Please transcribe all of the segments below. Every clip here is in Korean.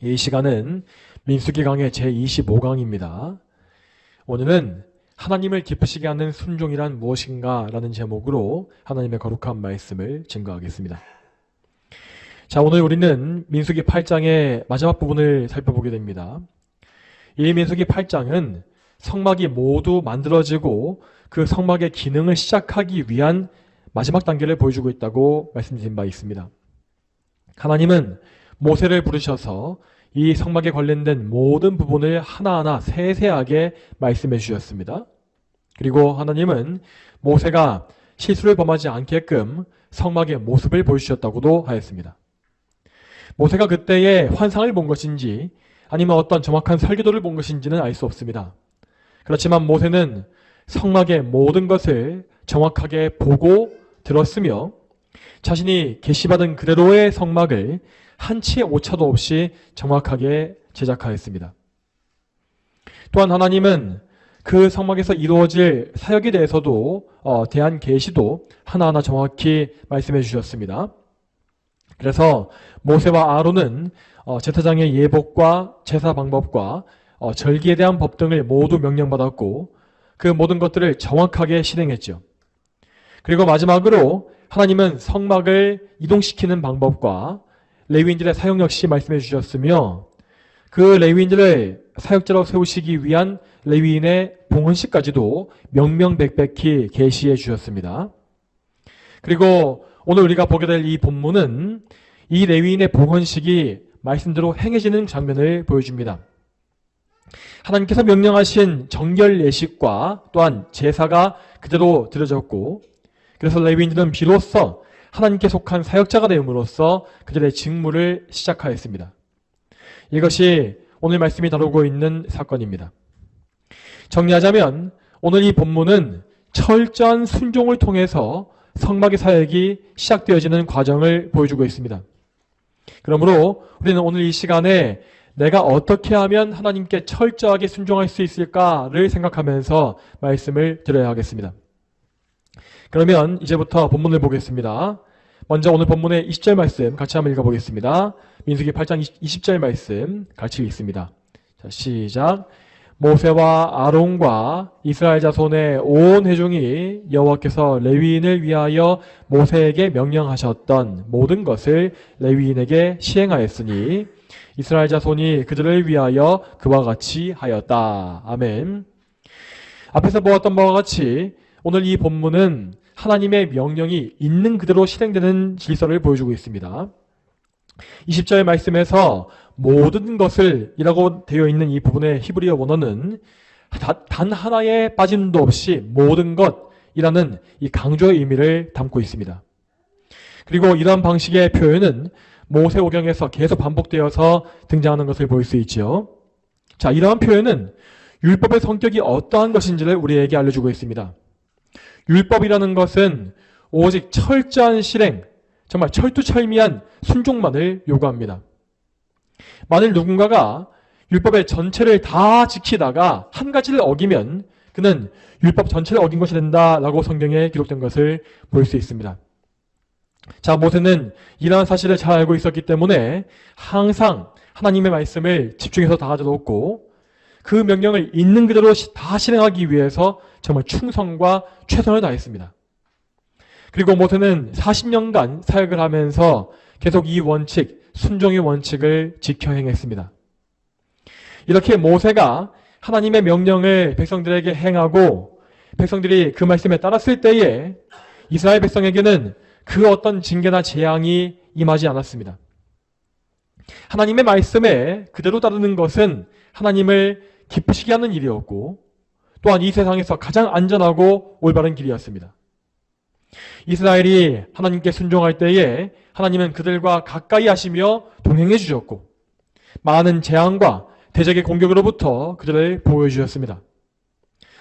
이 시간은 민수기 강의 제25강입니다. 오늘은 하나님을 기쁘시게 하는 순종이란 무엇인가 라는 제목으로 하나님의 거룩한 말씀을 증거하겠습니다. 자, 오늘 우리는 민수기 8장의 마지막 부분을 살펴보게 됩니다. 이 민수기 8장은 성막이 모두 만들어지고 그 성막의 기능을 시작하기 위한 마지막 단계를 보여주고 있다고 말씀드린 바 있습니다. 하나님은 모세를 부르셔서 이 성막에 관련된 모든 부분을 하나하나 세세하게 말씀해 주셨습니다. 그리고 하나님은 모세가 실수를 범하지 않게끔 성막의 모습을 보여주셨다고도 하였습니다. 모세가 그때에 환상을 본 것인지 아니면 어떤 정확한 설계도를 본 것인지는 알 수 없습니다. 그렇지만 모세는 성막의 모든 것을 정확하게 보고 들었으며 자신이 계시받은 그대로의 성막을 한치의 오차도 없이 정확하게 제작하였습니다. 또한 하나님은 그 성막에서 이루어질 사역에 대해서도 대한 계시도 하나하나 정확히 말씀해 주셨습니다. 그래서 모세와 아론은 제사장의 예복과 제사 방법과 절기에 대한 법 등을 모두 명령받았고 그 모든 것들을 정확하게 실행했죠. 그리고 마지막으로 하나님은 성막을 이동시키는 방법과 레위인들의 사역 역시 말씀해 주셨으며 그 레위인들을 사역자로 세우시기 위한 레위인의 봉헌식까지도 명명백백히 계시해 주셨습니다. 그리고 오늘 우리가 보게 될 이 본문은 이 레위인의 봉헌식이 말씀대로 행해지는 장면을 보여줍니다. 하나님께서 명령하신 정결 예식과 또한 제사가 그대로 드려졌고 그래서 레위인들은 비로소 하나님께 속한 사역자가 되음으로써 그들의 직무를 시작하였습니다. 이것이 오늘 말씀이 다루고 있는 사건입니다. 정리하자면 오늘 이 본문은 철저한 순종을 통해서 성막의 사역이 시작되어지는 과정을 보여주고 있습니다. 그러므로 우리는 오늘 이 시간에 내가 어떻게 하면 하나님께 철저하게 순종할 수 있을까를 생각하면서 말씀을 드려야 하겠습니다. 그러면 이제부터 본문을 보겠습니다. 먼저 오늘 본문의 20절 말씀 같이 한번 읽어보겠습니다. 민수기 8장 20절 말씀 같이 읽습니다. 자, 시작. 모세와 아론과 이스라엘 자손의 온 회중이 여호와께서 레위인을 위하여 모세에게 명령하셨던 모든 것을 레위인에게 시행하였으니 이스라엘 자손이 그들을 위하여 그와 같이 하였다. 아멘. 앞에서 보았던 바와 같이 오늘 이 본문은 하나님의 명령이 있는 그대로 실행되는 질서를 보여주고 있습니다. 20절 말씀에서 모든 것을 이라고 되어 있는 이 부분의 히브리어 원어는 단 하나의 빠짐도 없이 모든 것이라는 이 강조의 의미를 담고 있습니다. 그리고 이러한 방식의 표현은 모세오경에서 계속 반복되어서 등장하는 것을 볼 수 있죠. 자, 이러한 표현은 율법의 성격이 어떠한 것인지를 우리에게 알려주고 있습니다. 율법이라는 것은 오직 철저한 실행, 정말 철두철미한 순종만을 요구합니다. 만일 누군가가 율법의 전체를 다 지키다가 한 가지를 어기면 그는 율법 전체를 어긴 것이 된다라고 성경에 기록된 것을 볼 수 있습니다. 자, 모세는 이러한 사실을 잘 알고 있었기 때문에 항상 하나님의 말씀을 집중해서 다 가져놓고 그 명령을 있는 그대로 다 실행하기 위해서 정말 충성과 최선을 다했습니다. 그리고 모세는 40년간 사역을 하면서 계속 이 원칙, 순종의 원칙을 지켜 행했습니다. 이렇게 모세가 하나님의 명령을 백성들에게 행하고 백성들이 그 말씀에 따랐을 때에 이스라엘 백성에게는 그 어떤 징계나 재앙이 임하지 않았습니다. 하나님의 말씀에 그대로 따르는 것은 하나님을 기쁘시게 하는 일이었고 또한 이 세상에서 가장 안전하고 올바른 길이었습니다. 이스라엘이 하나님께 순종할 때에 하나님은 그들과 가까이 하시며 동행해 주셨고 많은 재앙과 대적의 공격으로부터 그들을 보호해 주셨습니다.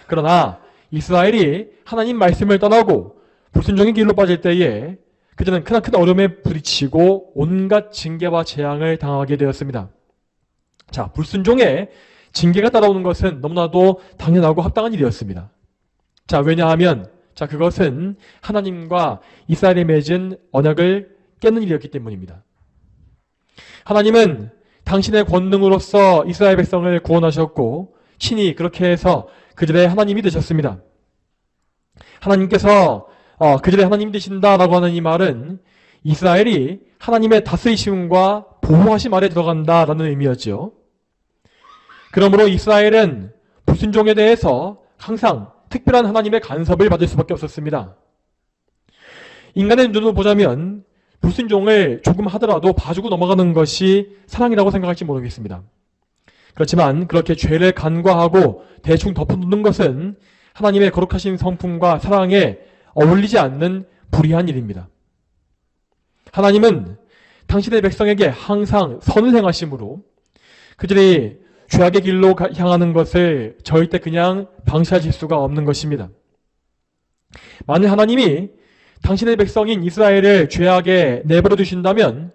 그러나 이스라엘이 하나님 말씀을 떠나고 불순종의 길로 빠질 때에 그들은 크나큰 어려움에 부딪히고 온갖 징계와 재앙을 당하게 되었습니다. 자, 불순종에 징계가 따라오는 것은 너무나도 당연하고 합당한 일이었습니다. 자, 왜냐하면 그것은 하나님과 이스라엘이 맺은 언약을 깨는 일이었기 때문입니다. 하나님은 당신의 권능으로서 이스라엘 백성을 구원하셨고 친히 그렇게 해서 그들의 하나님이 되셨습니다. 하나님께서 그들의 하나님 되신다라고 하는 이 말은 이스라엘이 하나님의 다스리심과 보호하심 아래 들어간다라는 의미였죠. 그러므로 이스라엘은 불순종에 대해서 항상 특별한 하나님의 간섭을 받을 수밖에 없었습니다. 인간의 눈으로 보자면 불순종을 조금 하더라도 봐주고 넘어가는 것이 사랑이라고 생각할지 모르겠습니다. 그렇지만 그렇게 죄를 간과하고 대충 덮어두는 것은 하나님의 거룩하신 성품과 사랑에 어울리지 않는 불의한 일입니다. 하나님은 당신의 백성에게 항상 선을 행하심으로 그들이 죄악의 길로 향하는 것을 절대 그냥 방치하실 수가 없는 것입니다. 만일 하나님이 당신의 백성인 이스라엘을 죄악에 내버려 두신다면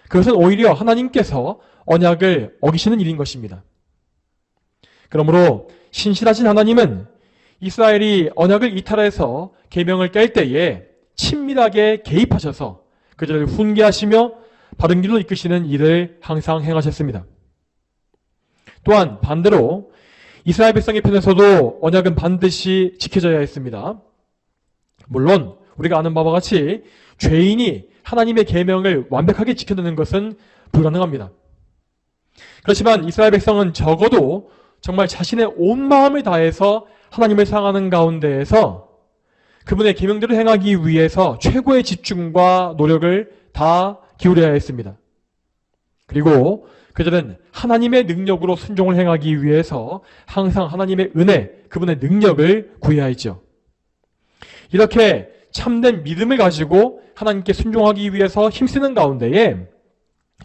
그것은 오히려 하나님께서 언약을 어기시는 일인 것입니다. 그러므로 신실하신 하나님은 이스라엘이 언약을 이탈해서 계명을 깰 때에 친밀하게 개입하셔서 그들을 훈계하시며 바른 길로 이끄시는 일을 항상 행하셨습니다. 또한 반대로 이스라엘 백성의 편에서도 언약은 반드시 지켜져야 했습니다. 물론 우리가 아는 바와 같이 죄인이 하나님의 계명을 완벽하게 지켜내는 것은 불가능합니다. 그렇지만 이스라엘 백성은 적어도 정말 자신의 온 마음을 다해서 하나님을 사랑하는 가운데에서 그분의 계명대로 행하기 위해서 최고의 집중과 노력을 다 기울여야 했습니다. 그리고 그들은 하나님의 능력으로 순종을 행하기 위해서 항상 하나님의 은혜, 그분의 능력을 구해야 했죠. 이렇게 참된 믿음을 가지고 하나님께 순종하기 위해서 힘쓰는 가운데에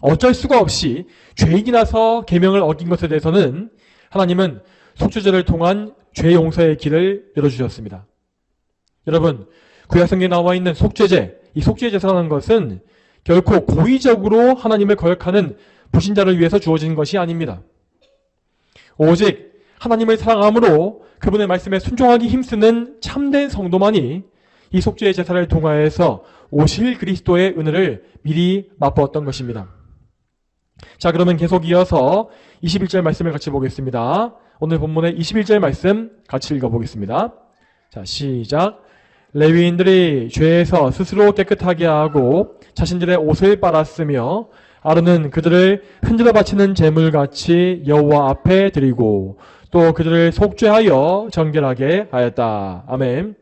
어쩔 수가 없이 죄인이라서 계명을 어긴 것에 대해서는 하나님은 속죄제를 통한 죄 용서의 길을 열어주셨습니다. 여러분, 구약성경에 나와 있는 속죄제, 이 속죄 제사라는 것은 결코 고의적으로 하나님을 거역하는 불신자를 위해서 주어진 것이 아닙니다. 오직 하나님을 사랑함으로 그분의 말씀에 순종하기 힘쓰는 참된 성도만이 이 속죄의 제사를 통하여서 오실 그리스도의 은혜를 미리 맛보았던 것입니다. 자, 그러면 계속 이어서 21절 말씀을 같이 보겠습니다. 오늘 본문의 21절 말씀 같이 읽어보겠습니다. 자, 시작. 레위인들이 죄에서 스스로 깨끗하게 하고 자신들의 옷을 빨았으며 아론은 그들을 흔들어 바치는 제물같이 여호와 앞에 드리고 또 그들을 속죄하여 정결하게 하였다. 아멘.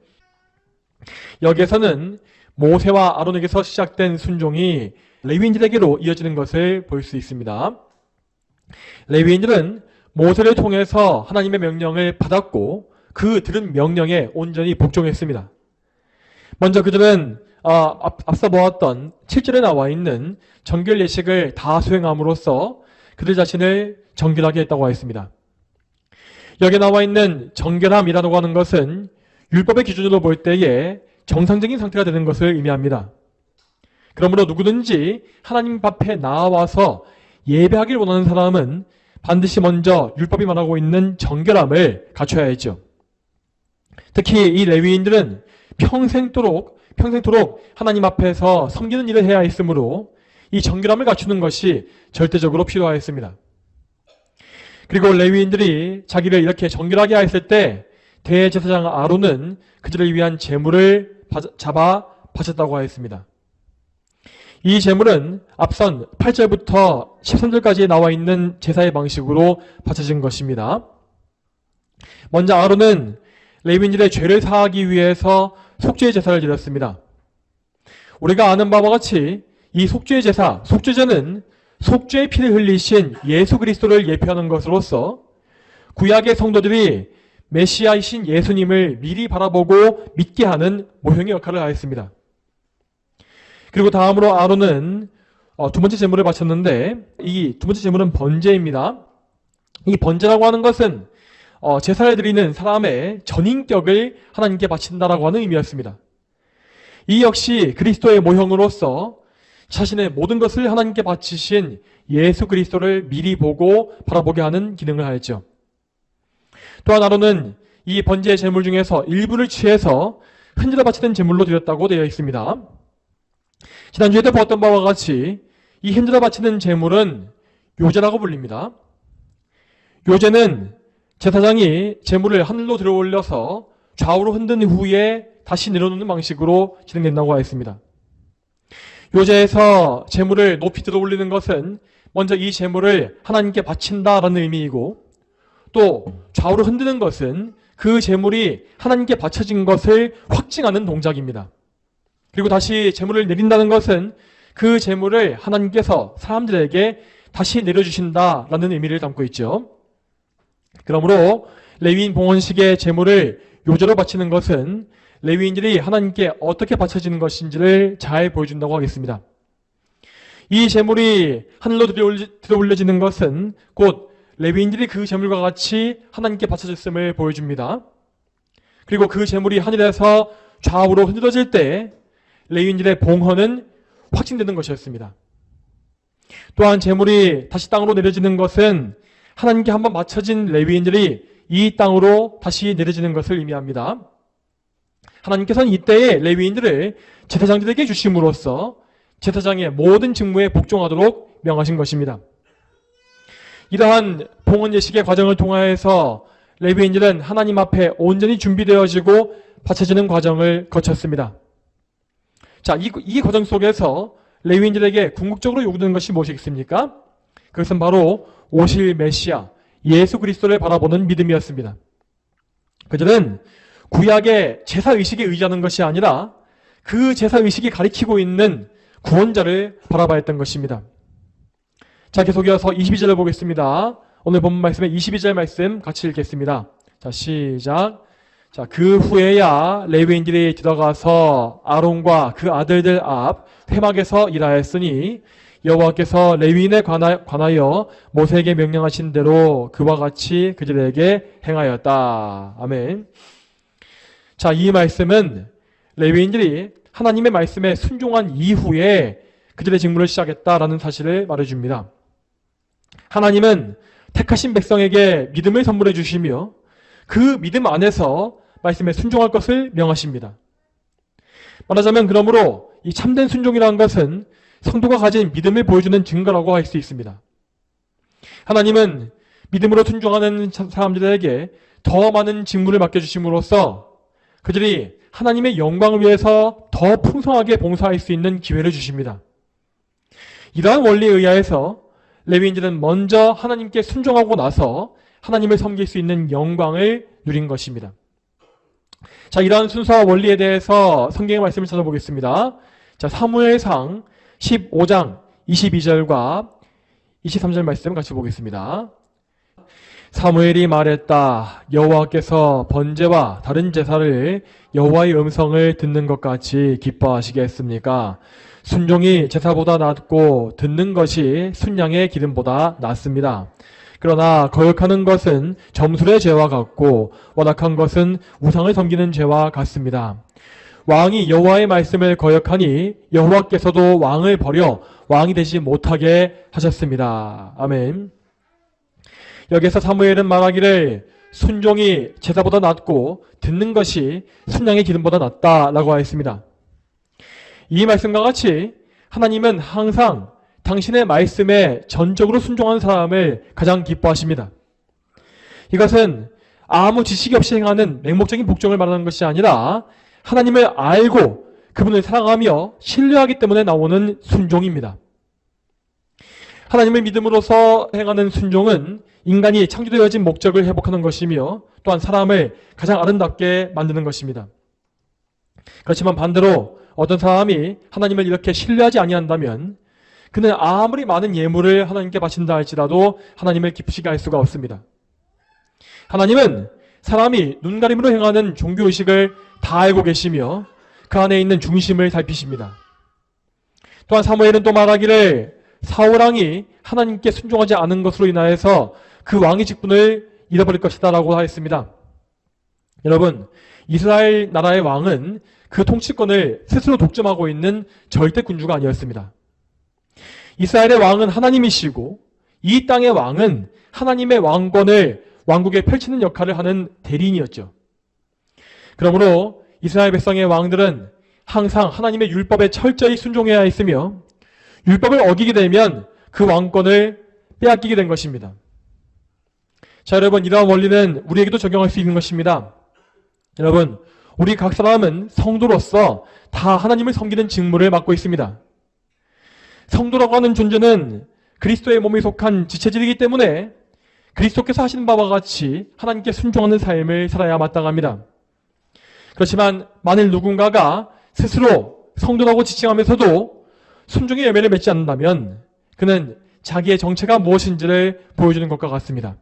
여기에서는 모세와 아론에게서 시작된 순종이 레위인들에게로 이어지는 것을 볼 수 있습니다. 레위인들은 모세를 통해서 하나님의 명령을 받았고 그 들은 명령에 온전히 복종했습니다. 먼저 그들은 앞서 보았던 7절에 나와 있는 정결 예식을 다 수행함으로써 그들 자신을 정결하게 했다고 하였습니다. 여기에 나와 있는 정결함이라고 하는 것은 율법의 기준으로 볼 때에 정상적인 상태가 되는 것을 의미합니다. 그러므로 누구든지 하나님 앞에 나와서 예배하기를 원하는 사람은 반드시 먼저 율법이 말하고 있는 정결함을 갖춰야 했죠. 특히 이 레위인들은 평생토록 하나님 앞에서 섬기는 일을 해야 했으므로 이 정결함을 갖추는 것이 절대적으로 필요하였습니다. 그리고 레위인들이 자기를 이렇게 정결하게 하였을 때 대제사장 아론은 그들을 위한 제물을 잡아 바쳤다고 하였습니다. 이 제물은 앞선 8절부터 13절까지 나와 있는 제사의 방식으로 바쳐진 것입니다. 먼저 아론은 레위인들의 죄를 사하기 위해서 속죄의 제사를 드렸습니다. 우리가 아는 바와 같이 이 속죄의 제사, 속죄제는 속죄의 피를 흘리신 예수 그리스도를 예표하는 것으로서 구약의 성도들이 메시아이신 예수님을 미리 바라보고 믿게 하는 모형의 역할을 하였습니다. 그리고 다음으로 아론은 두 번째 제물을 바쳤는데 이 두 번째 제물은 번제입니다. 이 번제라고 하는 것은 제사를 드리는 사람의 전인격을 하나님께 바친다라고 하는 의미였습니다. 이 역시 그리스도의 모형으로서 자신의 모든 것을 하나님께 바치신 예수 그리스도를 미리 보고 바라보게 하는 기능을 하였죠. 또한 아론은 이 번제의 제물 중에서 일부를 취해서 흔들어 바치는 제물로 드렸다고 되어 있습니다. 지난주에도 보았던 바와 같이 이 흔들어 바치는 제물은 요제라고 불립니다. 요제는 제사장이 제물을 하늘로 들어 올려서 좌우로 흔든 후에 다시 내려놓는 방식으로 진행된다고 하였습니다. 요제에서 제물을 높이 들어 올리는 것은 먼저 이 제물을 하나님께 바친다라는 의미이고, 또 좌우로 흔드는 것은 그 제물이 하나님께 바쳐진 것을 확증하는 동작입니다. 그리고 다시 제물을 내린다는 것은 그 제물을 하나님께서 사람들에게 다시 내려주신다라는 의미를 담고 있죠. 그러므로 레위인 봉헌식의 제물을 요제로 바치는 것은 레위인들이 하나님께 어떻게 바쳐지는 것인지를 잘 보여준다고 하겠습니다. 이 제물이 하늘로 들어 올려지는 것은 곧 레위인들이 그 제물과 같이 하나님께 바쳐졌음을 보여줍니다. 그리고 그 제물이 하늘에서 좌우로 흔들어질 때 레위인들의 봉헌은 확증되는 것이었습니다. 또한 제물이 다시 땅으로 내려지는 것은 하나님께 한번 바쳐진 레위인들이 이 땅으로 다시 내려지는 것을 의미합니다. 하나님께서는 이때에 레위인들을 제사장들에게 주심으로써 제사장의 모든 직무에 복종하도록 명하신 것입니다. 이러한 봉헌 예식의 과정을 통하여서 레위인들은 하나님 앞에 온전히 준비되어지고 바쳐지는 과정을 거쳤습니다. 자, 이 과정 속에서 레위인들에게 궁극적으로 요구되는 것이 무엇이겠습니까? 그것은 바로 오실 메시아 예수 그리스도를 바라보는 믿음이었습니다. 그들은 구약의 제사의식에 의지하는 것이 아니라 그 제사의식이 가리키고 있는 구원자를 바라봐야 했던 것입니다. 자, 계속 이어서 22절을 보겠습니다. 오늘 본문 말씀의 22절 말씀 같이 읽겠습니다. 자, 시작. 자, 그 후에야 레위인들이 들어가서 아론과 그 아들들 앞 회막에서 일하였으니 여호와께서 레위인에 관하여 모세에게 명령하신 대로 그와 같이 그들에게 행하였다. 아멘. 자, 이 말씀은 레위인들이 하나님의 말씀에 순종한 이후에 그들의 직무를 시작했다라는 사실을 말해줍니다. 하나님은 택하신 백성에게 믿음을 선물해 주시며 그 믿음 안에서 말씀에 순종할 것을 명하십니다. 말하자면 그러므로 이 참된 순종이라는 것은 성도가 가진 믿음을 보여주는 증거라고 할 수 있습니다. 하나님은 믿음으로 순종하는 사람들에게 더 많은 직무를 맡겨주심으로써 그들이 하나님의 영광을 위해서 더 풍성하게 봉사할 수 있는 기회를 주십니다. 이러한 원리에 의하여서 레위인들은 먼저 하나님께 순종하고 나서 하나님을 섬길 수 있는 영광을 누린 것입니다. 자, 이러한 순서와 원리에 대해서 성경의 말씀을 찾아보겠습니다. 자, 사무엘상 15장 22절과 23절 말씀 같이 보겠습니다. 사무엘이 말했다. 여호와께서 번제와 다른 제사를 여호와의 음성을 듣는 것 같이 기뻐하시겠습니까? 순종이 제사보다 낫고 듣는 것이 순양의 기름보다 낫습니다. 그러나 거역하는 것은 점술의 죄와 같고 완악한 것은 우상을 섬기는 죄와 같습니다. 왕이 여호와의 말씀을 거역하니 여호와께서도 왕을 버려 왕이 되지 못하게 하셨습니다. 아멘. 여기서 사무엘은 말하기를 순종이 제사보다 낫고 듣는 것이 순양의 기름보다 낫다라고 하였습니다. 이 말씀과 같이 하나님은 항상 당신의 말씀에 전적으로 순종하는 사람을 가장 기뻐하십니다. 이것은 아무 지식이 없이 행하는 맹목적인 복종을 말하는 것이 아니라 하나님을 알고 그분을 사랑하며 신뢰하기 때문에 나오는 순종입니다. 하나님을 믿음으로써 행하는 순종은 인간이 창조되어진 목적을 회복하는 것이며 또한 사람을 가장 아름답게 만드는 것입니다. 그렇지만 반대로 어떤 사람이 하나님을 이렇게 신뢰하지 아니한다면 그는 아무리 많은 예물을 하나님께 바친다 할지라도 하나님을 기쁘시게 할 수가 없습니다. 하나님은 사람이 눈가림으로 행하는 종교의식을 다 알고 계시며 그 안에 있는 중심을 살피십니다. 또한 사무엘은 또 말하기를 사울왕이 하나님께 순종하지 않은 것으로 인하여서 그 왕의 직분을 잃어버릴 것이다 라고 하였습니다. 여러분, 이스라엘 나라의 왕은 그 통치권을 스스로 독점하고 있는 절대 군주가 아니었습니다. 이스라엘의 왕은 하나님이시고 이 땅의 왕은 하나님의 왕권을 왕국에 펼치는 역할을 하는 대리인이었죠. 그러므로 이스라엘 백성의 왕들은 항상 하나님의 율법에 철저히 순종해야 했으며 율법을 어기게 되면 그 왕권을 빼앗기게 된 것입니다. 자, 여러분, 이러한 원리는 우리에게도 적용할 수 있는 것입니다. 여러분, 우리 각 사람은 성도로서 다 하나님을 섬기는 직무를 맡고 있습니다. 성도라고 하는 존재는 그리스도의 몸에 속한 지체질이기 때문에 그리스도께서 하시는 바와 같이 하나님께 순종하는 삶을 살아야 마땅합니다. 그렇지만 만일 누군가가 스스로 성도라고 지칭하면서도 순종의 열매를 맺지 않는다면 그는 자기의 정체가 무엇인지를 보여주는 것과 같습니다.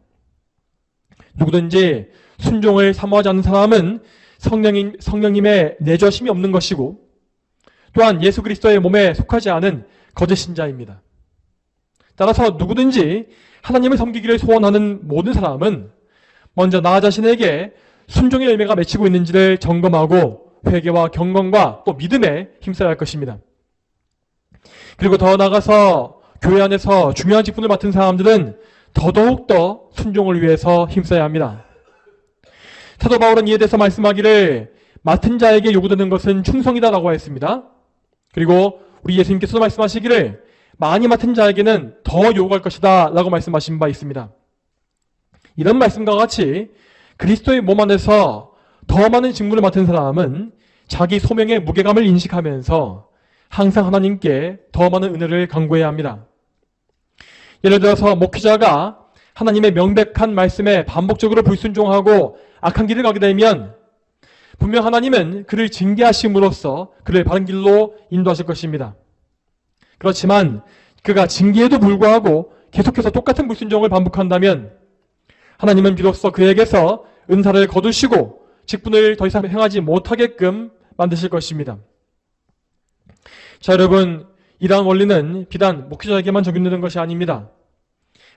누구든지 순종을 사모하지 않는 사람은 성령님의 내주하심이 없는 것이고 또한 예수 그리스도의 몸에 속하지 않은 거짓 신자입니다. 따라서 누구든지 하나님을 섬기기를 소원하는 모든 사람은 먼저 나 자신에게 순종의 열매가 맺히고 있는지를 점검하고 회개와 경건과 또 믿음에 힘써야 할 것입니다. 그리고 더 나아가서 교회 안에서 중요한 직분을 맡은 사람들은 더더욱더 순종을 위해서 힘써야 합니다. 사도 바울은 이에 대해서 말씀하기를 맡은 자에게 요구되는 것은 충성이다라고 했습니다. 그리고 우리 예수님께서도 말씀하시기를 많이 맡은 자에게는 더 요구할 것이다 라고 말씀하신 바 있습니다. 이런 말씀과 같이 그리스도의 몸 안에서 더 많은 직무를 맡은 사람은 자기 소명의 무게감을 인식하면서 항상 하나님께 더 많은 은혜를 간구해야 합니다. 예를 들어서 목회자가 하나님의 명백한 말씀에 반복적으로 불순종하고 악한 길을 가게 되면 분명 하나님은 그를 징계하심으로써 그를 바른 길로 인도하실 것입니다. 그렇지만 그가 징계에도 불구하고 계속해서 똑같은 불순종을 반복한다면 하나님은 비로소 그에게서 은사를 거두시고 직분을 더 이상 행하지 못하게끔 만드실 것입니다. 자, 여러분, 이러한 원리는 비단 목회자에게만 적용되는 것이 아닙니다.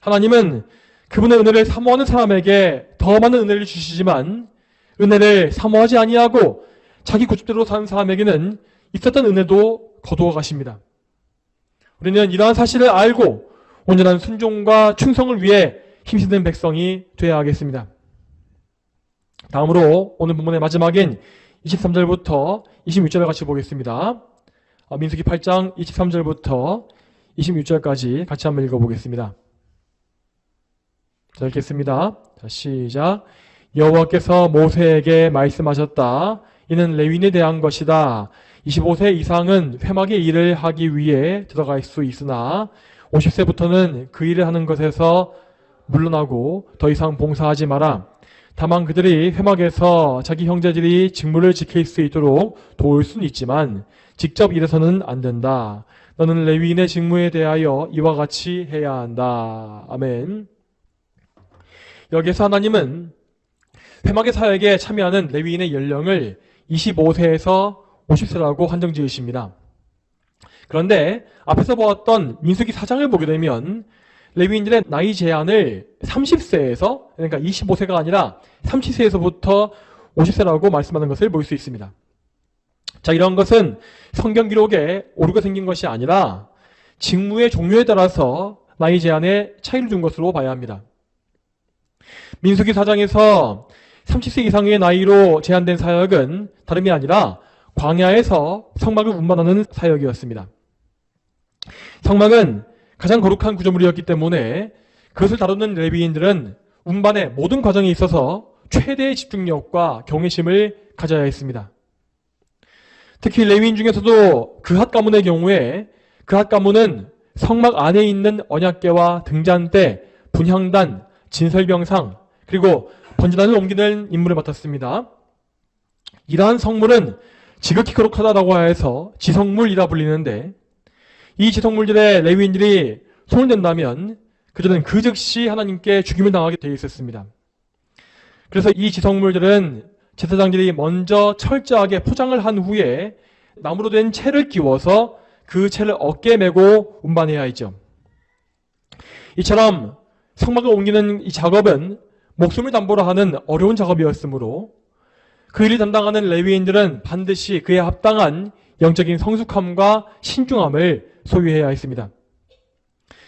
하나님은 그분의 은혜를 사모하는 사람에게 더 많은 은혜를 주시지만 은혜를 사모하지 아니하고 자기 고집대로 사는 사람에게는 있었던 은혜도 거두어 가십니다. 우리는 이러한 사실을 알고 온전한 순종과 충성을 위해 힘쓰는 백성이 되어야 하겠습니다. 다음으로 오늘 본문의 마지막인 23절부터 26절을 같이 보겠습니다. 민수기 8장 23절부터 26절까지 같이 한번 읽어보겠습니다. 자, 읽겠습니다. 자, 시작. 여호와께서 모세에게 말씀하셨다. 이는 레위인에 대한 것이다. 25세 이상은 회막의 일을 하기 위해 들어갈 수 있으나 50세부터는 그 일을 하는 것에서 물러나고 더 이상 봉사하지 마라. 다만 그들이 회막에서 자기 형제들이 직무를 지킬 수 있도록 도울 수는 있지만 직접 일해서는 안 된다. 너는 레위인의 직무에 대하여 이와 같이 해야 한다. 아멘. 여기서 하나님은 회막의 사역에 참여하는 레위인의 연령을 25세에서 50세라고 한정 지으십니다. 그런데 앞에서 보았던 민수기 4장을 보게 되면 레위인들의 나이 제한을 30세에서 그러니까 25세가 아니라 30세에서부터 50세라고 말씀하는 것을 볼 수 있습니다. 자, 이런 것은 성경 기록에 오류가 생긴 것이 아니라 직무의 종류에 따라서 나이 제한에 차이를 준 것으로 봐야 합니다. 민수기 4장에서 30세 이상의 나이로 제한된 사역은 다름이 아니라 광야에서 성막을 운반하는 사역이었습니다. 성막은 가장 거룩한 구조물이었기 때문에 그것을 다루는 레위인들은 운반의 모든 과정에 있어서 최대의 집중력과 경외심을 가져야 했습니다. 특히 레위인 중에서도 그핫 가문의 경우에 그핫 가문은 성막 안에 있는 언약궤와 등잔대, 분향단, 진설병상, 그리고 번제단을 옮기는 임무를 맡았습니다. 이러한 성물은 지극히 거룩하다라고 해서 지성물이라 불리는데 이 지성물들의 레위인들이 손을 댄다면 그들은 그 즉시 하나님께 죽임을 당하게 되어 있었습니다. 그래서 이 지성물들은 제사장들이 먼저 철저하게 포장을 한 후에 나무로 된 채를 끼워서 그 채를 어깨에 메고 운반해야 했죠. 이처럼 성막을 옮기는 이 작업은 목숨을 담보로 하는 어려운 작업이었으므로 그 일을 담당하는 레위인들은 반드시 그에 합당한 영적인 성숙함과 신중함을 소유해야 했습니다.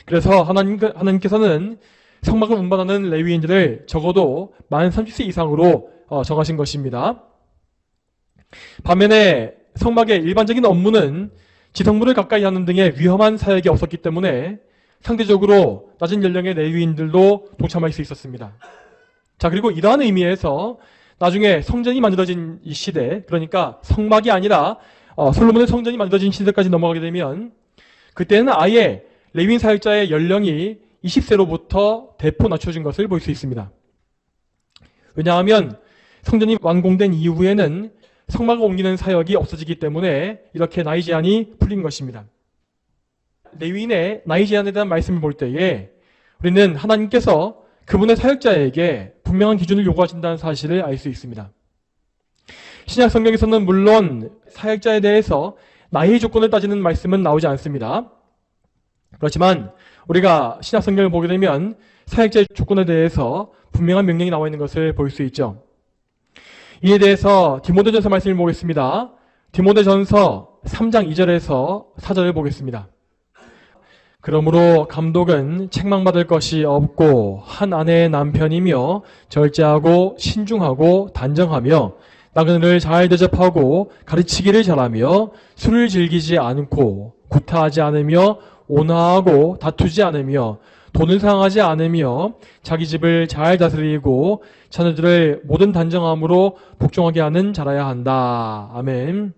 그래서 하나님께서는 성막을 운반하는 레위인들을 적어도 만 30세 이상으로 정하신 것입니다. 반면에 성막의 일반적인 업무는 지성물을 가까이 하는 등의 위험한 사역이 없었기 때문에 상대적으로 낮은 연령의 레위인들도 동참할 수 있었습니다. 자, 그리고 이러한 의미에서 나중에 성전이 만들어진 이 시대, 그러니까 성막이 아니라 솔로몬의 성전이 만들어진 시대까지 넘어가게 되면 그때는 아예 레위인 사역자의 연령이 20세로부터 대폭 낮춰진 것을 볼 수 있습니다. 왜냐하면 성전이 완공된 이후에는 성막을 옮기는 사역이 없어지기 때문에 이렇게 나이 제한이 풀린 것입니다. 레위인의 나이 제한에 대한 말씀을 볼 때에 우리는 하나님께서 그분의 사역자에게 분명한 기준을 요구하신다는 사실을 알 수 있습니다. 신약 성경에서는 물론 사역자에 대해서 나이 조건을 따지는 말씀은 나오지 않습니다. 그렇지만 우리가 신약 성경을 보게 되면 사역자의 조건에 대해서 분명한 명령이 나와 있는 것을 볼 수 있죠. 이에 대해서 디모데전서 말씀을 보겠습니다. 디모데전서 3장 2절에서 4절을 보겠습니다. 그러므로 감독은 책망받을 것이 없고 한 아내의 남편이며 절제하고 신중하고 단정하며 나그네를 잘 대접하고 가르치기를 잘하며 술을 즐기지 않고 구타하지 않으며 온화하고 다투지 않으며 돈을 상하지 않으며 자기 집을 잘 다스리고 자녀들을 모든 단정함으로 복종하게 하는 자라야 한다. 아멘.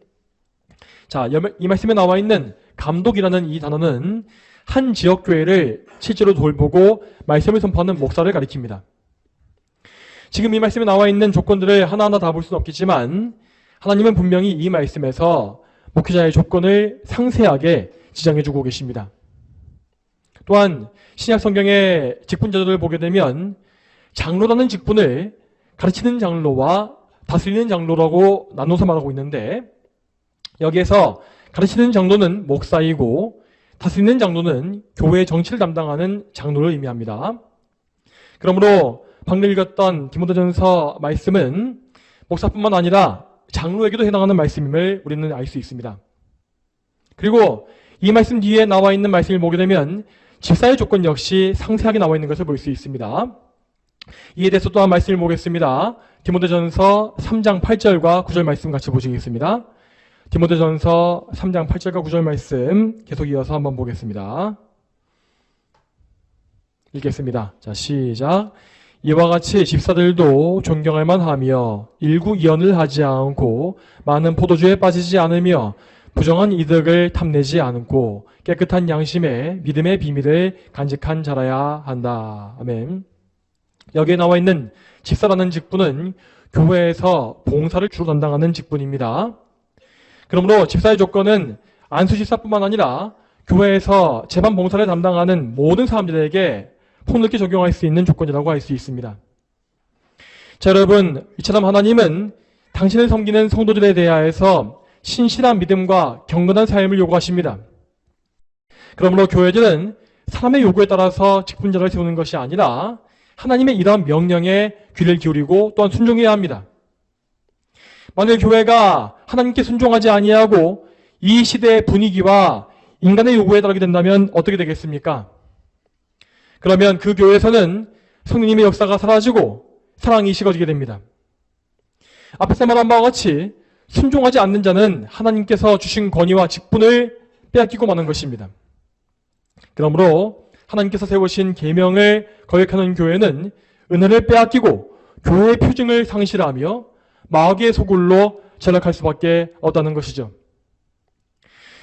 자, 이 말씀에 나와 있는 감독이라는 이 단어는 한 지역교회를 실제로 돌보고 말씀을 선포하는 목사를 가리킵니다. 지금 이 말씀에 나와 있는 조건들을 하나하나 다 볼 수는 없겠지만 하나님은 분명히 이 말씀에서 목회자의 조건을 상세하게 지정해주고 계십니다. 또한 신약 성경의 직분자들을 보게 되면 장로라는 직분을 가르치는 장로와 다스리는 장로라고 나눠서 말하고 있는데 여기에서 가르치는 장로는 목사이고 다스리는 장로는 교회의 정치를 담당하는 장로를 의미합니다. 그러므로 방금 읽었던 디모데전서 말씀은 목사뿐만 아니라 장로에게도 해당하는 말씀임을 우리는 알 수 있습니다. 그리고 이 말씀 뒤에 나와 있는 말씀을 보게 되면 집사의 조건 역시 상세하게 나와 있는 것을 볼 수 있습니다. 이에 대해서 또한 말씀을 보겠습니다. 디모데전서 3장 8절과 9절 말씀 같이 보시겠습니다. 디모데전서 3장 8절과 9절 말씀 계속 이어서 한번 보겠습니다. 읽겠습니다. 자, 시작. 이와 같이 집사들도 존경할 만하며 일구이연을 하지 않고 많은 포도주에 빠지지 않으며 부정한 이득을 탐내지 않고 깨끗한 양심에 믿음의 비밀을 간직한 자라야 한다. 아멘. 여기에 나와 있는 집사라는 직분은 교회에서 봉사를 주로 담당하는 직분입니다. 그러므로 집사의 조건은 안수 집사뿐만 아니라 교회에서 재반 봉사를 담당하는 모든 사람들에게 폭넓게 적용할 수 있는 조건이라고 할 수 있습니다. 자, 여러분, 이처럼 하나님은 당신을 섬기는 성도들에 대하여서 신실한 믿음과 경건한 삶을 요구하십니다. 그러므로 교회들은 사람의 요구에 따라서 직분자를 세우는 것이 아니라 하나님의 이러한 명령에 귀를 기울이고 또한 순종해야 합니다. 만일 교회가 하나님께 순종하지 아니하고 이 시대의 분위기와 인간의 요구에 따르게 된다면 어떻게 되겠습니까? 그러면 그 교회에서는 성령님의 역사가 사라지고 사랑이 식어지게 됩니다. 앞에서 말한 바와 같이 순종하지 않는 자는 하나님께서 주신 권위와 직분을 빼앗기고 마는 것입니다. 그러므로 하나님께서 세우신 계명을 거역하는 교회는 은혜를 빼앗기고 교회의 표징을 상실하며 마귀의 소굴로 전락할 수밖에 없다는 것이죠.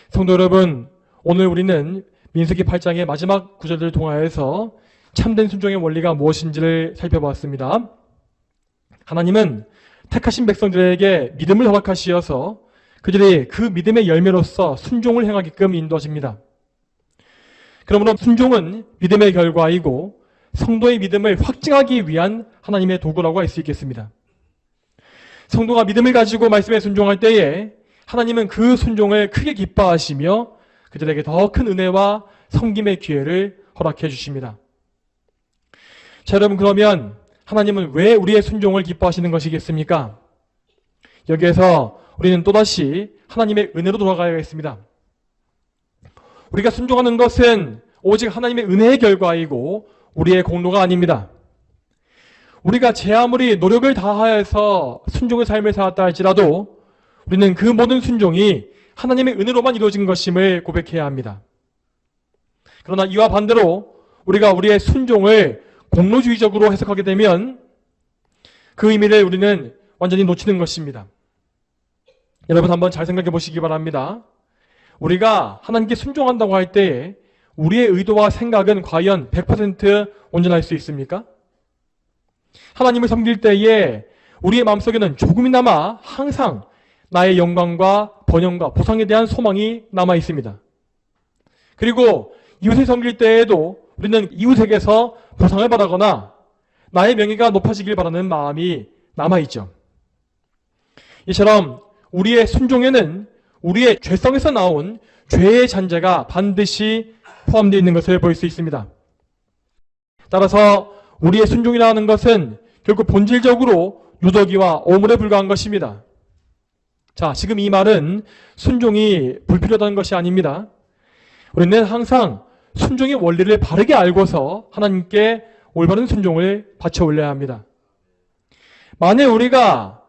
성도 여러분, 오늘 우리는 민수기 8장의 마지막 구절들을 통하여서 참된 순종의 원리가 무엇인지를 살펴보았습니다. 하나님은 택하신 백성들에게 믿음을 허락하시어서 그들이 그 믿음의 열매로서 순종을 행하게끔 인도하십니다. 그러므로 순종은 믿음의 결과이고 성도의 믿음을 확증하기 위한 하나님의 도구라고 할 수 있겠습니다. 성도가 믿음을 가지고 말씀에 순종할 때에 하나님은 그 순종을 크게 기뻐하시며 그들에게 더 큰 은혜와 섬김의 기회를 허락해 주십니다. 자, 여러분, 그러면 하나님은 왜 우리의 순종을 기뻐하시는 것이겠습니까? 여기에서 우리는 또다시 하나님의 은혜로 돌아가야겠습니다. 우리가 순종하는 것은 오직 하나님의 은혜의 결과이고 우리의 공로가 아닙니다. 우리가 제 아무리 노력을 다하여서 순종의 삶을 살았다 할지라도 우리는 그 모든 순종이 하나님의 은혜로만 이루어진 것임을 고백해야 합니다. 그러나 이와 반대로 우리가 우리의 순종을 공로주의적으로 해석하게 되면 그 의미를 우리는 완전히 놓치는 것입니다. 여러분 한번 잘 생각해 보시기 바랍니다. 우리가 하나님께 순종한다고 할 때에 우리의 의도와 생각은 과연 100% 온전할 수 있습니까? 하나님을 섬길 때에 우리의 마음속에는 조금이나마 항상 나의 영광과 번영과 보상에 대한 소망이 남아 있습니다. 그리고 이웃을 섬길 때에도 우리는 이웃에게서 보상을 받거나 나의 명예가 높아지길 바라는 마음이 남아있죠. 이처럼 우리의 순종에는 우리의 죄성에서 나온 죄의 잔재가 반드시 포함되어 있는 것을 볼 수 있습니다. 따라서 우리의 순종이라는 것은 결국 본질적으로 누더기와 오물에 불과한 것입니다. 자, 지금 이 말은 순종이 불필요하다는 것이 아닙니다. 우리는 항상 순종의 원리를 바르게 알고서 하나님께 올바른 순종을 바쳐 올려야 합니다. 만약 우리가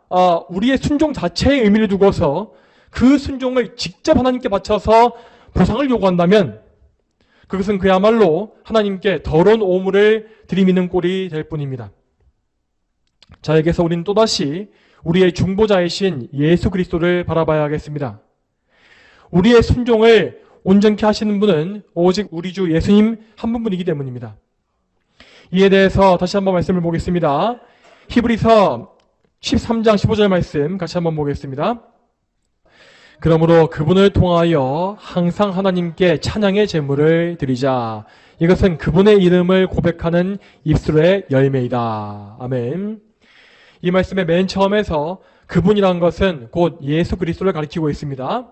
우리의 순종 자체의 의미를 두고서 그 순종을 직접 하나님께 바쳐서 보상을 요구한다면 그것은 그야말로 하나님께 더러운 오물을 들이미는 꼴이 될 뿐입니다. 자, 여기서 우리는 또다시 우리의 중보자이신 예수 그리스도를 바라봐야 겠습니다. 우리의 순종을 온전케 하시는 분은 오직 우리 주 예수님 한 분뿐이기 때문입니다. 이에 대해서 다시 한번 말씀을 보겠습니다. 히브리서 13장 15절 말씀 같이 한번 보겠습니다. 그러므로 그분을 통하여 항상 하나님께 찬양의 제물을 드리자. 이것은 그분의 이름을 고백하는 입술의 열매이다. 아멘. 이 말씀의 맨 처음에서 그분이란 것은 곧 예수 그리스도를 가리키고 있습니다.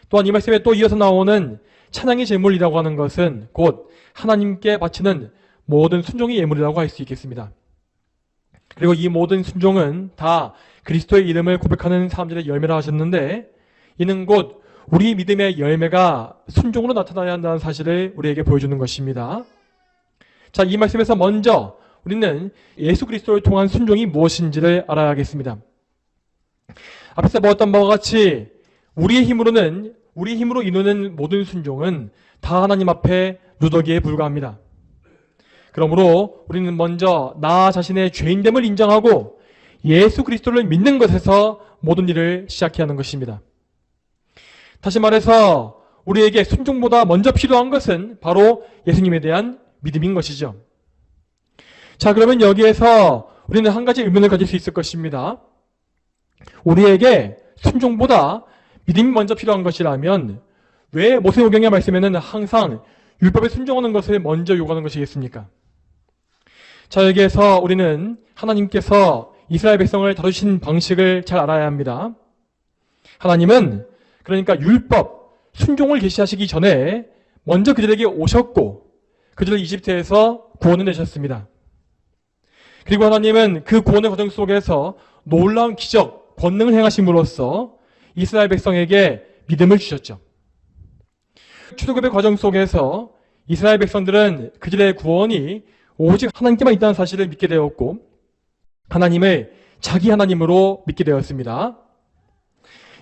또한 이 말씀에 또 이어서 나오는 찬양의 제물이라고 하는 것은 곧 하나님께 바치는 모든 순종의 예물이라고 할 수 있겠습니다. 그리고 이 모든 순종은 다 그리스도의 이름을 고백하는 사람들의 열매라 하셨는데 이는 곧 우리 믿음의 열매가 순종으로 나타나야 한다는 사실을 우리에게 보여주는 것입니다. 자, 이 말씀에서 먼저 우리는 예수 그리스도를 통한 순종이 무엇인지를 알아야겠습니다. 앞에서 보았던 바와 같이 우리의 힘으로 이루는 모든 순종은 다 하나님 앞에 누더기에 불과합니다. 그러므로 우리는 먼저 나 자신의 죄인됨을 인정하고 예수 그리스도를 믿는 것에서 모든 일을 시작해야 하는 것입니다. 다시 말해서 우리에게 순종보다 먼저 필요한 것은 바로 예수님에 대한 믿음인 것이죠. 자, 그러면 여기에서 우리는 한 가지 의문을 가질 수 있을 것입니다. 우리에게 순종보다 믿음이 먼저 필요한 것이라면 왜 모세오경의 말씀에는 항상 율법에 순종하는 것을 먼저 요구하는 것이겠습니까? 자, 여기에서 우리는 하나님께서 이스라엘 백성을 다루신 방식을 잘 알아야 합니다. 하나님은 그러니까 율법, 순종을 계시하시기 전에 먼저 그들에게 오셨고 그들을 이집트에서 구원을 내셨습니다. 그리고 하나님은 그 구원의 과정 속에서 놀라운 기적, 권능을 행하심으로써 이스라엘 백성에게 믿음을 주셨죠. 출애굽의 과정 속에서 이스라엘 백성들은 그들의 구원이 오직 하나님께만 있다는 사실을 믿게 되었고 하나님을 자기 하나님으로 믿게 되었습니다.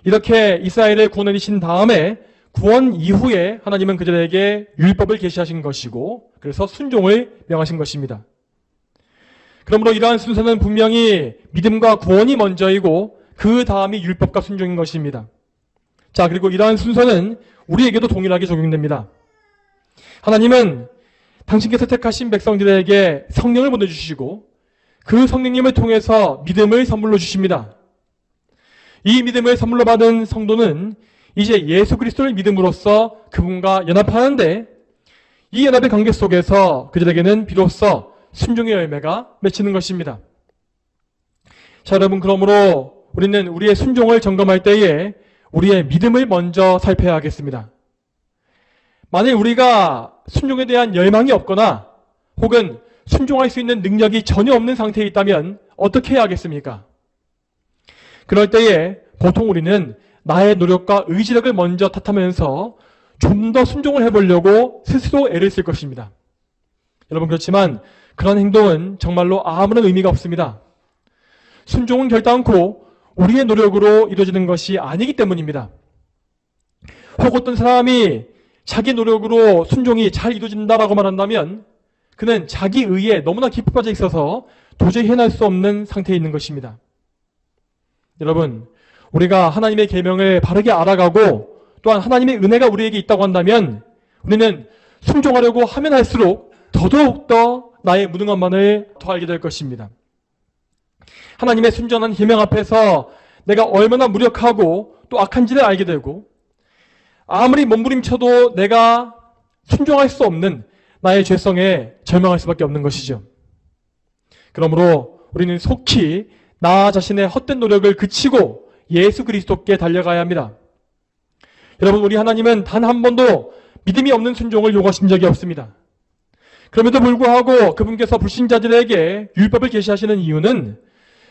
이렇게 이스라엘을 구원해 주신 다음에 구원 이후에 하나님은 그들에게 율법을 계시하신 것이고 그래서 순종을 명하신 것입니다. 그러므로 이러한 순서는 분명히 믿음과 구원이 먼저이고 그 다음이 율법과 순종인 것입니다. 자, 그리고 이러한 순서는 우리에게도 동일하게 적용됩니다. 하나님은 당신께서 택하신 백성들에게 성령을 보내주시고 그 성령님을 통해서 믿음을 선물로 주십니다. 이 믿음을 선물로 받은 성도는 이제 예수 그리스도를 믿음으로써 그분과 연합하는데 이 연합의 관계 속에서 그들에게는 비로소 순종의 열매가 맺히는 것입니다. 자, 여러분, 그러므로 우리는 우리의 순종을 점검할 때에 우리의 믿음을 먼저 살펴야 하겠습니다. 만일 우리가 순종에 대한 열망이 없거나 혹은 순종할 수 있는 능력이 전혀 없는 상태에 있다면 어떻게 해야 하겠습니까? 그럴 때에 보통 우리는 나의 노력과 의지력을 먼저 탓하면서 좀 더 순종을 해보려고 스스로 애를 쓸 것입니다. 여러분, 그렇지만 그런 행동은 정말로 아무런 의미가 없습니다. 순종은 결단코 우리의 노력으로 이루어지는 것이 아니기 때문입니다. 혹 어떤 사람이 자기 노력으로 순종이 잘 이루어진다라고 말한다면 그는 자기 의에 너무나 깊이 빠져 있어서 도저히 해낼 수 없는 상태에 있는 것입니다. 여러분, 우리가 하나님의 계명을 바르게 알아가고 또한 하나님의 은혜가 우리에게 있다고 한다면 우리는 순종하려고 하면 할수록 더더욱더 나의 무능함만을 더 알게 될 것입니다. 하나님의 순전한 계명 앞에서 내가 얼마나 무력하고 또 악한지를 알게 되고 아무리 몸부림쳐도 내가 순종할 수 없는 나의 죄성에 절망할 수밖에 없는 것이죠. 그러므로 우리는 속히 나 자신의 헛된 노력을 그치고 예수 그리스도께 달려가야 합니다. 여러분, 우리 하나님은 단 한 번도 믿음이 없는 순종을 요구하신 적이 없습니다. 그럼에도 불구하고 그분께서 불신자들에게 율법을 계시하시는 이유는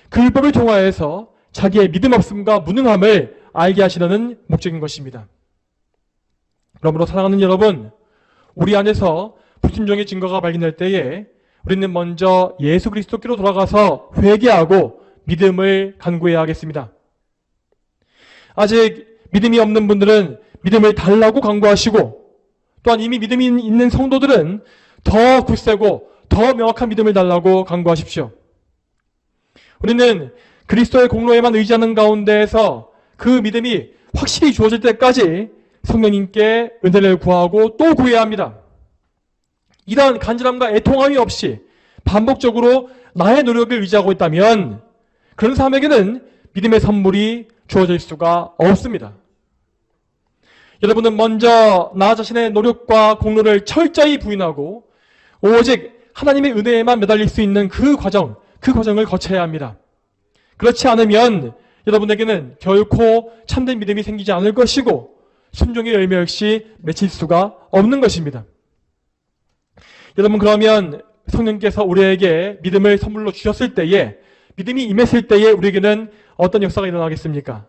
그 율법을 통하여서 자기의 믿음 없음과 무능함을 알게 하시려는 목적인 것입니다. 그러므로 사랑하는 여러분, 우리 안에서 불순종의 증거가 발견될 때에 우리는 먼저 예수 그리스도께로 돌아가서 회개하고 믿음을 간구해야 하겠습니다. 아직 믿음이 없는 분들은 믿음을 달라고 간구하시고 또한 이미 믿음이 있는 성도들은 더 굳세고 더 명확한 믿음을 달라고 간구하십시오. 우리는 그리스도의 공로에만 의지하는 가운데에서 그 믿음이 확실히 주어질 때까지 성령님께 은혜를 구하고 또 구해야 합니다. 이러한 간절함과 애통함이 없이 반복적으로 나의 노력을 의지하고 있다면 그런 사람에게는 믿음의 선물이 주어질 수가 없습니다. 여러분은 먼저 나 자신의 노력과 공로를 철저히 부인하고 오직 하나님의 은혜에만 매달릴 수 있는 그 과정을 거쳐야 합니다. 그렇지 않으면 여러분에게는 결코 참된 믿음이 생기지 않을 것이고 순종의 열매 역시 맺힐 수가 없는 것입니다. 여러분, 그러면 성령께서 우리에게 믿음을 선물로 주셨을 때에, 믿음이 임했을 때에 우리에게는 어떤 역사가 일어나겠습니까?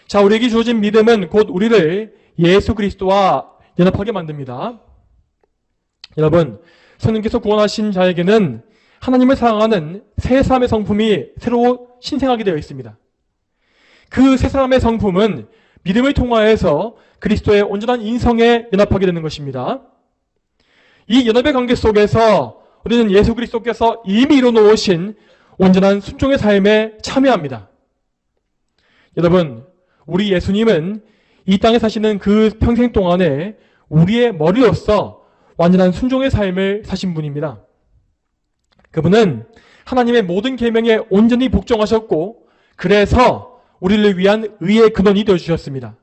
자, 우리에게 주어진 믿음은 곧 우리를 예수 그리스도와 연합하게 만듭니다. 여러분, 성령께서 구원하신 자에게는 하나님을 사랑하는 새 사람의 성품이 새로 신생하게 되어 있습니다. 그 새 사람의 성품은 믿음을 통하여서 그리스도의 온전한 인성에 연합하게 되는 것입니다. 이 연합의 관계 속에서 우리는 예수 그리스도께서 이미 이루어놓으신 온전한 순종의 삶에 참여합니다. 여러분, 우리 예수님은 이 땅에 사시는 그 평생 동안에 우리의 머리로서 완전한 순종의 삶을 사신 분입니다. 그분은 하나님의 모든 계명에 온전히 복종하셨고 그래서 우리를 위한 의의 근원이 되어주셨습니다.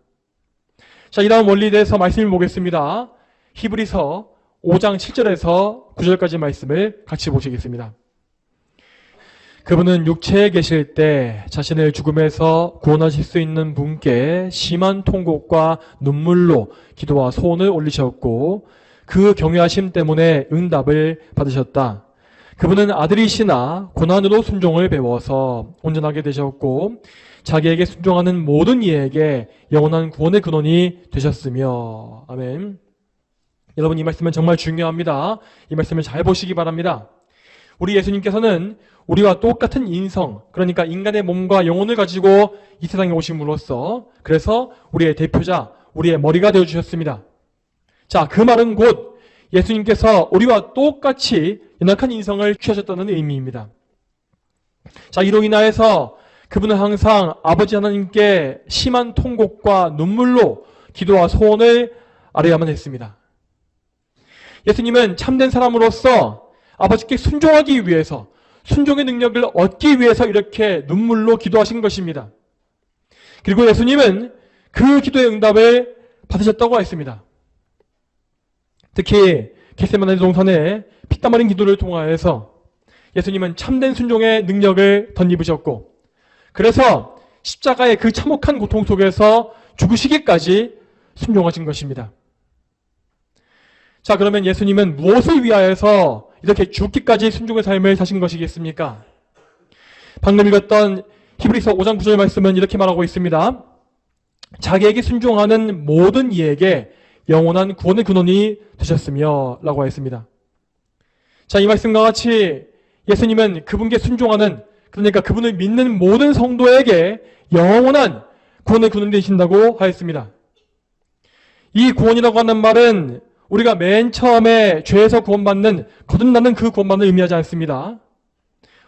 자, 이러한 원리에 대해서 말씀을 보겠습니다. 히브리서 5장 7절에서 9절까지 말씀을 같이 보시겠습니다. 그분은 육체에 계실 때 자신을 죽음에서 구원하실 수 있는 분께 심한 통곡과 눈물로 기도와 소원을 올리셨고 그 경외하심 때문에 응답을 받으셨다. 그분은 아들이시나 고난으로 순종을 배워서 온전하게 되셨고 자기에게 순종하는 모든 이에게 영원한 구원의 근원이 되셨으며. 아멘. 여러분, 이 말씀은 정말 중요합니다. 이 말씀을 잘 보시기 바랍니다. 우리 예수님께서는 우리와 똑같은 인성, 그러니까 인간의 몸과 영혼을 가지고 이 세상에 오심으로써 그래서 우리의 대표자, 우리의 머리가 되어주셨습니다. 자, 그 말은 곧 예수님께서 우리와 똑같이 연약한 인성을 취하셨다는 의미입니다. 자, 이로 인하여서 그분은 항상 아버지 하나님께 심한 통곡과 눈물로 기도와 소원을 아뢰야만 했습니다. 예수님은 참된 사람으로서 아버지께 순종하기 위해서, 순종의 능력을 얻기 위해서 이렇게 눈물로 기도하신 것입니다. 그리고 예수님은 그 기도의 응답을 받으셨다고 했습니다. 특히 겟세마네 동산의 피땀 흘린 기도를 통하여서 예수님은 참된 순종의 능력을 덧입으셨고 그래서 십자가의 그 참혹한 고통 속에서 죽으시기까지 순종하신 것입니다. 자, 그러면 예수님은 무엇을 위하여서 이렇게 죽기까지 순종의 삶을 사신 것이겠습니까? 방금 읽었던 히브리서 5장 9절 말씀은 이렇게 말하고 있습니다. 자기에게 순종하는 모든 이에게 영원한 구원의 근원이 되셨으며 라고 했습니다. 자, 이 말씀과 같이 예수님은 그분께 순종하는, 그러니까 그분을 믿는 모든 성도에게 영원한 구원의 근원이 되신다고 하였습니다. 이 구원이라고 하는 말은 우리가 맨 처음에 죄에서 구원받는, 거듭나는 그 구원만을 의미하지 않습니다.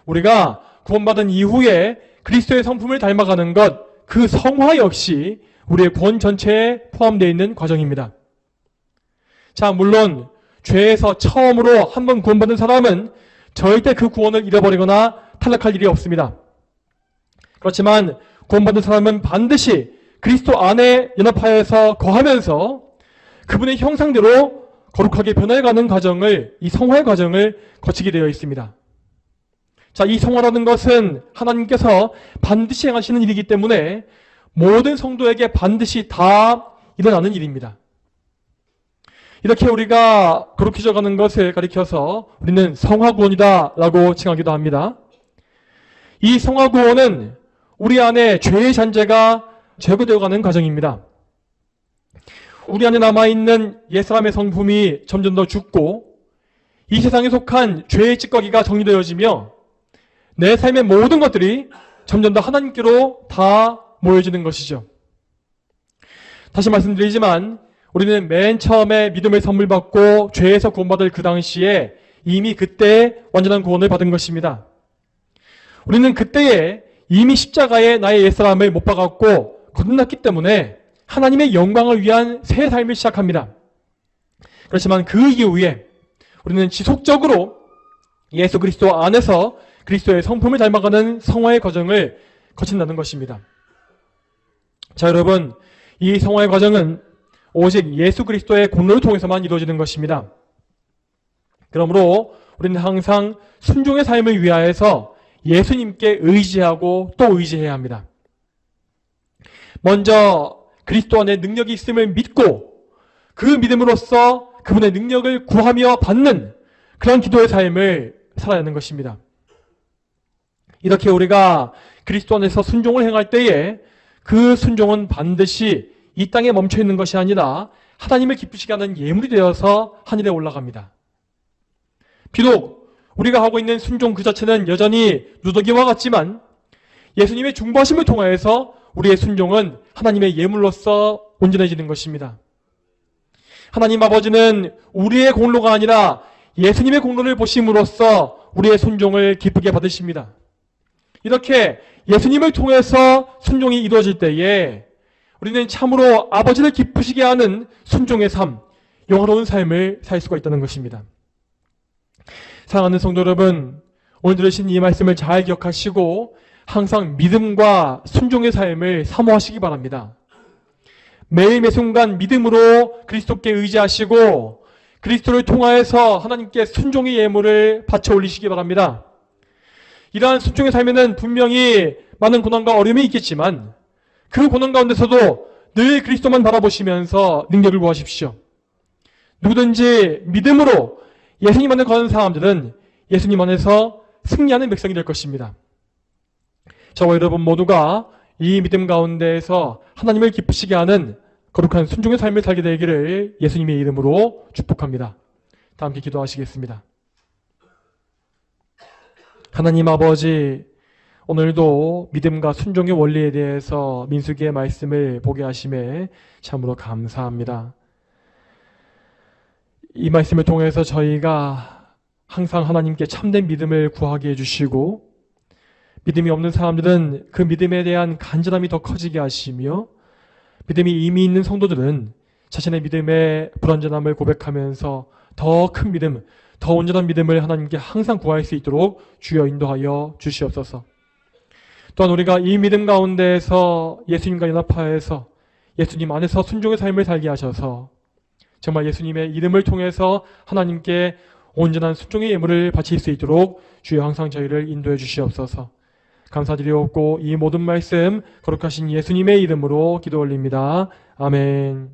우리가 구원받은 이후에 그리스도의 성품을 닮아가는 것, 그 성화 역시 우리의 구원 전체에 포함되어 있는 과정입니다. 자, 물론 죄에서 처음으로 한 번 구원받은 사람은 절대 그 구원을 잃어버리거나 탈락할 일이 없습니다. 그렇지만 구원받은 사람은 반드시 그리스도 안에 연합하여서 거하면서 그분의 형상대로 거룩하게 변해가는 과정을, 이 성화의 과정을 거치게 되어 있습니다. 자, 이 성화라는 것은 하나님께서 반드시 행하시는 일이기 때문에 모든 성도에게 반드시 다 일어나는 일입니다. 이렇게 우리가 거룩해져 가는 것을 가리켜서 우리는 성화구원이다 라고 칭하기도 합니다. 이 성화구원은 우리 안에 죄의 잔재가 제거되어 가는 과정입니다. 우리 안에 남아있는 옛사람의 성품이 점점 더 죽고 이 세상에 속한 죄의 찌꺼기가 정리되어지며 내 삶의 모든 것들이 점점 더 하나님께로 다 모여지는 것이죠. 다시 말씀드리지만 우리는 맨 처음에 믿음의 선물 받고 죄에서 구원받을 그 당시에 이미 그때 완전한 구원을 받은 것입니다. 우리는 그때에 이미 십자가에 나의 옛사람을 못 박았고 거듭났기 때문에 하나님의 영광을 위한 새 삶을 시작합니다. 그렇지만 그 이후에 우리는 지속적으로 예수 그리스도 안에서 그리스도의 성품을 닮아가는 성화의 과정을 거친다는 것입니다. 자, 여러분, 이 성화의 과정은 오직 예수 그리스도의 공로를 통해서만 이루어지는 것입니다. 그러므로 우리는 항상 순종의 삶을 위하여서 예수님께 의지하고 또 의지해야 합니다. 먼저 그리스도 안에 능력이 있음을 믿고 그 믿음으로써 그분의 능력을 구하며 받는 그런 기도의 삶을 살아야 하는 것입니다. 이렇게 우리가 그리스도 안에서 순종을 행할 때에 그 순종은 반드시 이 땅에 멈춰 있는 것이 아니라 하나님을 기쁘시게 하는 예물이 되어서 하늘에 올라갑니다. 비록 우리가 하고 있는 순종 그 자체는 여전히 누더기와 같지만 예수님의 중보하심을 통하여서 우리의 순종은 하나님의 예물로서 온전해지는 것입니다. 하나님 아버지는 우리의 공로가 아니라 예수님의 공로를 보심으로써 우리의 순종을 기쁘게 받으십니다. 이렇게 예수님을 통해서 순종이 이루어질 때에 우리는 참으로 아버지를 기쁘시게 하는 순종의 삶, 영화로운 삶을 살 수가 있다는 것입니다. 사랑하는 성도 여러분, 오늘 들으신 이 말씀을 잘 기억하시고 항상 믿음과 순종의 삶을 사모하시기 바랍니다. 매일 매순간 믿음으로 그리스도께 의지하시고 그리스도를 통하여서 하나님께 순종의 예물을 바쳐 올리시기 바랍니다. 이러한 순종의 삶에는 분명히 많은 고난과 어려움이 있겠지만 그 고난 가운데서도 늘 그리스도만 바라보시면서 능력을 구하십시오. 누구든지 믿음으로 예수님 안에 거하는 사람들은 예수님 안에서 승리하는 백성이 될 것입니다. 저와 여러분 모두가 이 믿음 가운데에서 하나님을 기쁘시게 하는 거룩한 순종의 삶을 살게 되기를 예수님의 이름으로 축복합니다. 다 함께 기도하시겠습니다. 하나님 아버지, 오늘도 믿음과 순종의 원리에 대해서 민수기의 말씀을 보게 하심에 참으로 감사합니다. 이 말씀을 통해서 저희가 항상 하나님께 참된 믿음을 구하게 해주시고 믿음이 없는 사람들은 그 믿음에 대한 간절함이 더 커지게 하시며 믿음이 이미 있는 성도들은 자신의 믿음의 불완전함을 고백하면서 더 큰 믿음, 더 온전한 믿음을 하나님께 항상 구할 수 있도록 주여 인도하여 주시옵소서. 또한 우리가 이 믿음 가운데에서 예수님과 연합하여서 예수님 안에서 순종의 삶을 살게 하셔서 정말 예수님의 이름을 통해서 하나님께 온전한 순종의 예물을 바칠 수 있도록 주여 항상 저희를 인도해 주시옵소서. 감사드리옵고 이 모든 말씀 거룩하신 예수님의 이름으로 기도 올립니다. 아멘.